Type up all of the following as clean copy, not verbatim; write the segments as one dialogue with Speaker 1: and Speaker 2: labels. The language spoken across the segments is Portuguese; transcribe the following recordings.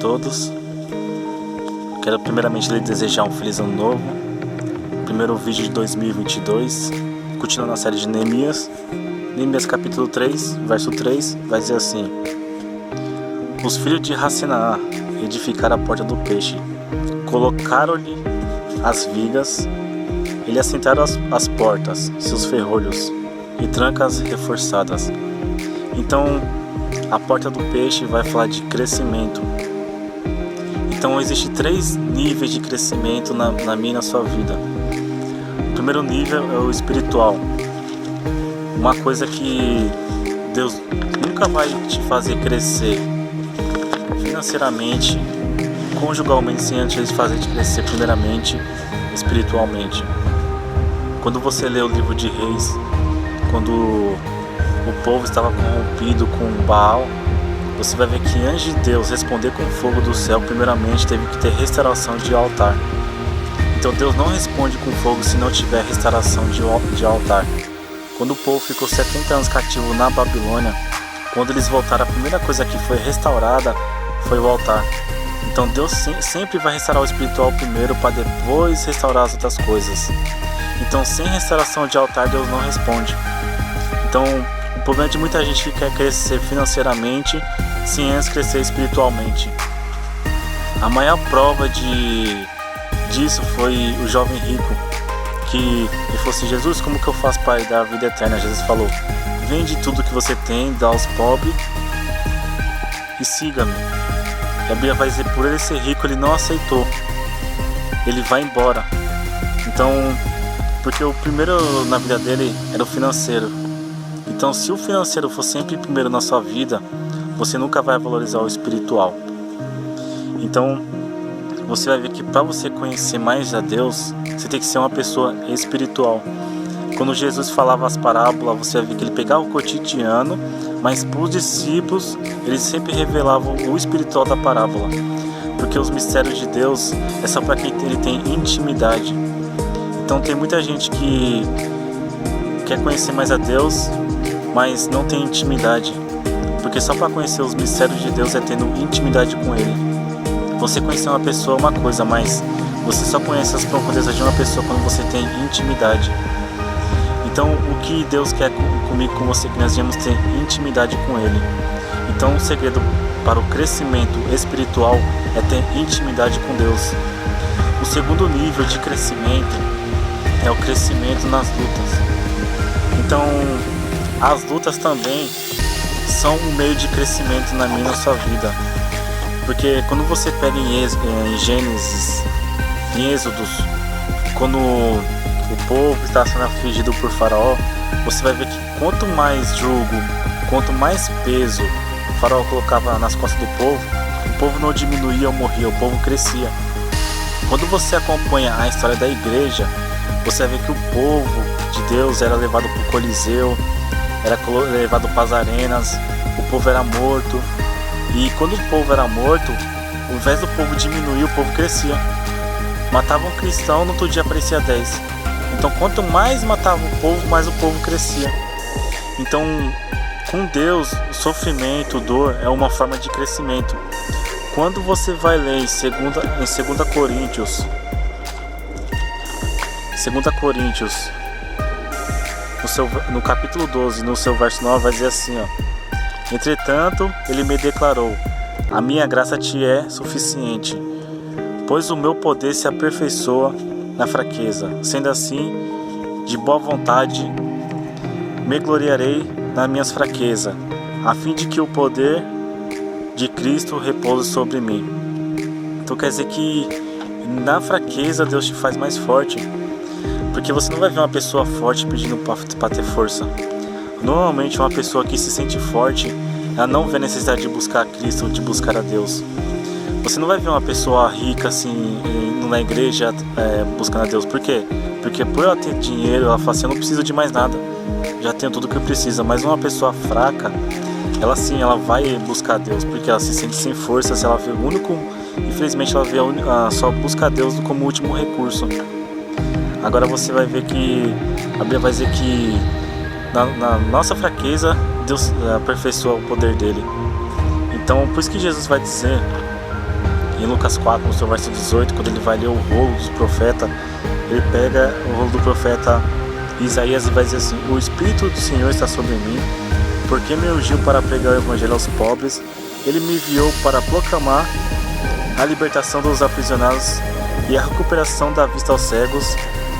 Speaker 1: todos. Quero primeiramente lhe desejar um feliz ano novo. Primeiro vídeo de 2022, continuando a série de Neemias. Neemias capítulo 3, verso 3, vai dizer assim: Os filhos de Racenaá edificaram a porta do peixe, colocaram-lhe as vigas, ele assentaram as portas, seus ferrolhos e trancas reforçadas. Então, a porta do peixe vai falar de crescimento. Então, existem 3 níveis de crescimento na minha e na sua vida. O primeiro nível é o espiritual. Uma coisa que Deus nunca vai te fazer crescer financeiramente, conjugalmente, sem antes fazer te crescer primeiramente espiritualmente. Quando você lê o livro de Reis, quando o povo estava corrompido com Baal, você vai ver que antes de Deus responder com fogo do céu, primeiramente teve que ter restauração de altar. Então Deus não responde com fogo se não tiver restauração de altar. Quando o povo ficou 70 anos cativo na Babilônia, quando eles voltaram, a primeira coisa que foi restaurada foi o altar. Então Deus sempre vai restaurar o espiritual primeiro para depois restaurar as outras coisas. Então sem restauração de altar Deus não responde. Então o problema de muita gente que quer crescer financeiramente sem antes crescer espiritualmente. A maior prova disso foi o jovem rico, que ele falou assim: Jesus, como que eu faço para dar a vida eterna? Jesus falou: vende tudo que você tem, dá aos pobres e siga-me. A Bíblia vai dizer, por ele ser rico, ele não aceitou, ele vai embora. Então, porque o primeiro na vida dele era o financeiro. Então, se o financeiro for sempre primeiro na sua vida, você nunca vai valorizar o espiritual. Então, você vai ver que para você conhecer mais a Deus, você tem que ser uma pessoa espiritual. Quando Jesus falava as parábolas, você vai ver que ele pegava o cotidiano, mas para os discípulos, eles sempre revelavam o espiritual da parábola. Porque os mistérios de Deus é só para quem ele tem intimidade. Então tem muita gente que quer conhecer mais a Deus, mas não tem intimidade. Porque só para conhecer os mistérios de Deus é tendo intimidade com Ele. Você conhecer uma pessoa é uma coisa, mas você só conhece as profundezas de uma pessoa quando você tem intimidade. Então o que Deus quer comigo, com você, que nós devemos ter intimidade com Ele. Então o segredo para o crescimento espiritual é ter intimidade com Deus. O segundo nível de crescimento é o crescimento nas lutas. Então as lutas também são um meio de crescimento na minha e na sua vida. Porque quando você pega em Gênesis, em Êxodos, quando o povo está sendo afligido por Faraó, você vai ver que quanto mais jugo, quanto mais peso o Faraó colocava nas costas do povo não diminuía ou morria, o povo crescia. Quando você acompanha a história da igreja, você vai ver que o povo de Deus era levado para o Coliseu, era levado para as arenas, o povo era morto. E quando o povo era morto, ao invés do povo diminuir, o povo crescia. Matavam um cristão, no outro dia aparecia 10. Então quanto mais matava o povo, mais o povo crescia. Então com Deus, o sofrimento, dor é uma forma de crescimento. Quando você vai ler em 2 Coríntios, no capítulo 12, no seu verso 9, vai dizer assim, ó: Entretanto, ele me declarou: a minha graça te é suficiente, pois o meu poder se aperfeiçoa na fraqueza. Sendo assim, de boa vontade, me gloriarei nas minhas fraquezas, a fim de que o poder de Cristo repouse sobre mim. Então quer dizer que na fraqueza Deus te faz mais forte, porque você não vai ver uma pessoa forte pedindo para ter força. Normalmente uma pessoa que se sente forte, ela não vê a necessidade de buscar a Cristo, de buscar a Deus. Você não vai ver uma pessoa rica assim, na igreja, buscando a Deus. Por quê? Porque por ela ter dinheiro, ela fala assim: eu não preciso de mais nada, já tenho tudo que eu preciso. Mas uma pessoa fraca, ela sim, ela vai buscar a Deus, porque ela se sente sem força. Se ela vê o único, infelizmente ela vê só busca a Deus como último recurso. Agora você vai ver que a Bíblia vai dizer que na nossa fraqueza Deus aperfeiçoa o poder dele. Então por isso que Jesus vai dizer Em Lucas 4, no seu verso 18, quando ele vai ler o rolo do profeta, ele pega o rolo do profeta Isaías e vai dizer assim: o Espírito do Senhor está sobre mim, porque me ungiu para pregar o evangelho aos pobres, ele me enviou para proclamar a libertação dos aprisionados e a recuperação da vista aos cegos,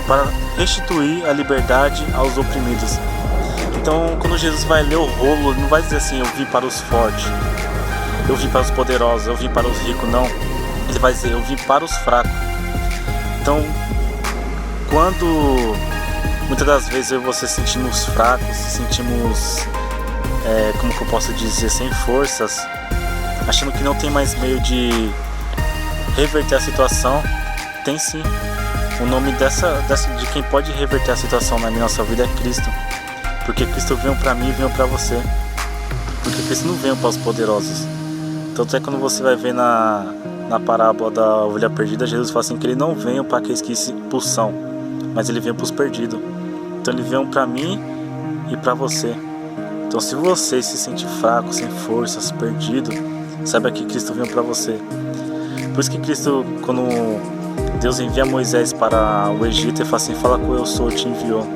Speaker 1: para restituir a liberdade aos oprimidos. Então, quando Jesus vai ler o rolo, ele não vai dizer assim: eu vim para os fortes, eu vim para os poderosos, eu vim para os ricos, não. Ele vai dizer: eu vim para os fracos. Então, quando muitas das vezes eu e você sentimos fracos, sentimos, como que eu posso dizer, sem forças, achando que não tem mais meio de reverter a situação, tem sim. O nome de quem pode reverter a situação na nossa vida é Cristo. Porque Cristo veio para mim e veio para você. Porque Cristo não veio para os poderosos. Tanto é quando você vai ver na parábola da ovelha perdida, Jesus fala assim que ele não veio para aqueles que se pulsam, mas ele veio para os perdidos. Então ele veio para mim e para você. Então se você se sente fraco, sem forças, perdido, saiba que Cristo veio para você. Por isso que Cristo, quando Deus envia Moisés para o Egito, ele fala assim: fala com o eu sou, te enviou.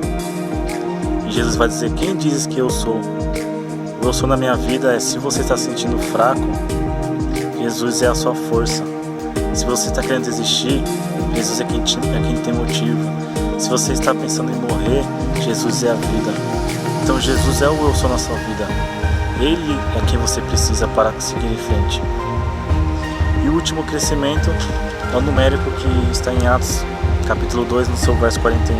Speaker 1: E Jesus vai dizer: quem dizes que eu sou? O eu sou na minha vida é: se você está se sentindo fraco, Jesus é a sua força. Se você está querendo desistir, Jesus é quem tem motivo. Se você está pensando em morrer, Jesus é a vida. Então Jesus é o eu sou na sua vida. Ele é quem você precisa para seguir em frente. E o último crescimento é o numérico, que está em Atos capítulo 2, no seu verso 41.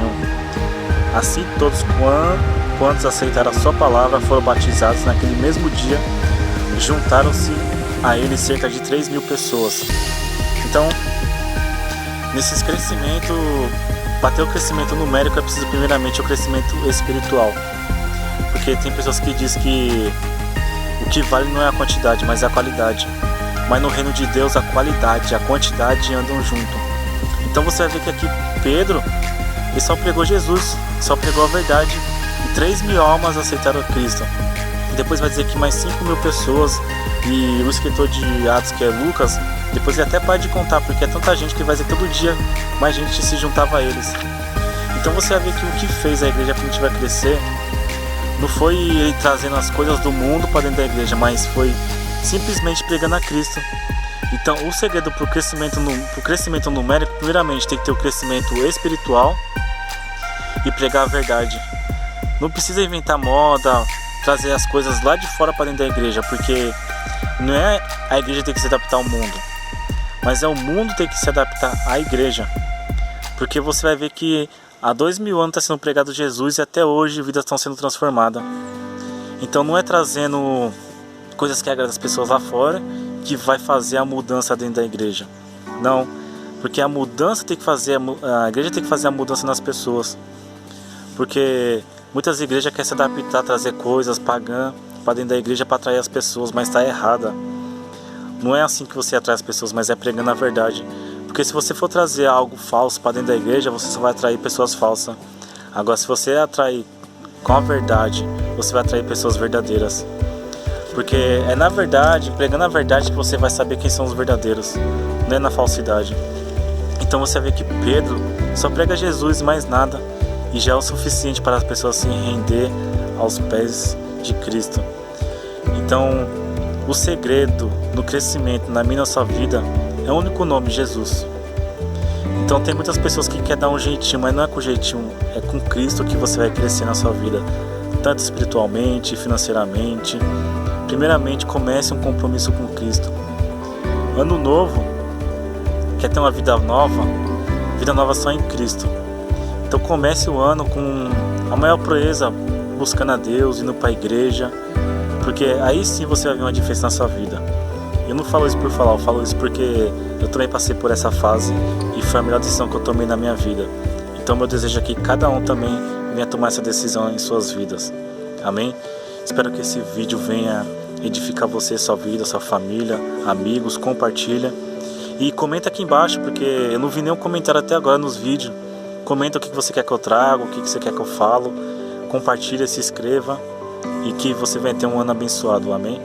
Speaker 1: Assim todos quantos aceitaram a sua palavra foram batizados. Naquele mesmo dia juntaram-se a ele cerca de 3.000 pessoas. Então, nesses crescimentos, para ter o crescimento numérico é preciso primeiramente o crescimento espiritual. Porque tem pessoas que dizem que o que vale não é a quantidade, mas a qualidade. Mas no reino de Deus a qualidade e a quantidade andam junto. Então você vai ver que aqui Pedro, ele só pregou Jesus, só pregou a verdade, e 3.000 almas aceitaram Cristo. E depois vai dizer que mais 5.000 pessoas, e o escritor de Atos, que é Lucas, depois ele até para de contar, porque é tanta gente que vai dizer que todo dia mais gente se juntava a eles. Então você vai ver que o que fez a igreja primitiva crescer não foi ele trazendo as coisas do mundo para dentro da igreja, mas foi simplesmente pregando a Cristo. Então o segredo para o crescimento numérico, primeiramente tem que ter o crescimento espiritual e pregar a verdade. Não precisa inventar moda, trazer as coisas lá de fora para dentro da igreja, porque não é a igreja ter que se adaptar ao mundo, mas é o mundo ter que se adaptar à igreja. Porque você vai ver que há 2.000 anos está sendo pregado Jesus e até hoje vidas estão sendo transformadas. Então não é trazendo coisas que agradam as pessoas lá fora que vai fazer a mudança dentro da igreja. Não, porque a mudança tem que fazer, a igreja tem que fazer a mudança nas pessoas. Porque muitas igrejas querem se adaptar, trazer coisas pagãs para dentro da igreja para atrair as pessoas, mas está errada. Não é assim que você atrai as pessoas, mas é pregando a verdade. Porque se você for trazer algo falso para dentro da igreja, você só vai atrair pessoas falsas. Agora, se você atrair com a verdade, você vai atrair pessoas verdadeiras. Porque é na verdade, pregando a verdade, que você vai saber quem são os verdadeiros, não é na falsidade. Então você vê que Pedro só prega Jesus e mais nada, e já é o suficiente para as pessoas se render aos pés de Cristo. Então o segredo do crescimento na minha nossa vida é o único nome: Jesus. Então tem muitas pessoas que querem dar um jeitinho, mas não é com jeitinho, é com Cristo que você vai crescer na sua vida, tanto espiritualmente, financeiramente. Primeiramente, comece um compromisso com Cristo. Ano novo, quer ter uma vida nova só em Cristo. Então comece o ano com a maior proeza, buscando a Deus, indo para a igreja, porque aí sim você vai ver uma diferença na sua vida. Eu não falo isso por falar, eu falo isso porque eu também passei por essa fase e foi a melhor decisão que eu tomei na minha vida. Então meu desejo é que cada um também venha tomar essa decisão em suas vidas. Amém? Espero que esse vídeo venha edificar você, sua vida, sua família, amigos. Compartilha e comenta aqui embaixo, porque eu não vi nenhum comentário até agora nos vídeos. Comenta o que você quer que eu traga, o que você quer que eu falo. Compartilha, se inscreva e que você venha ter um ano abençoado. Amém?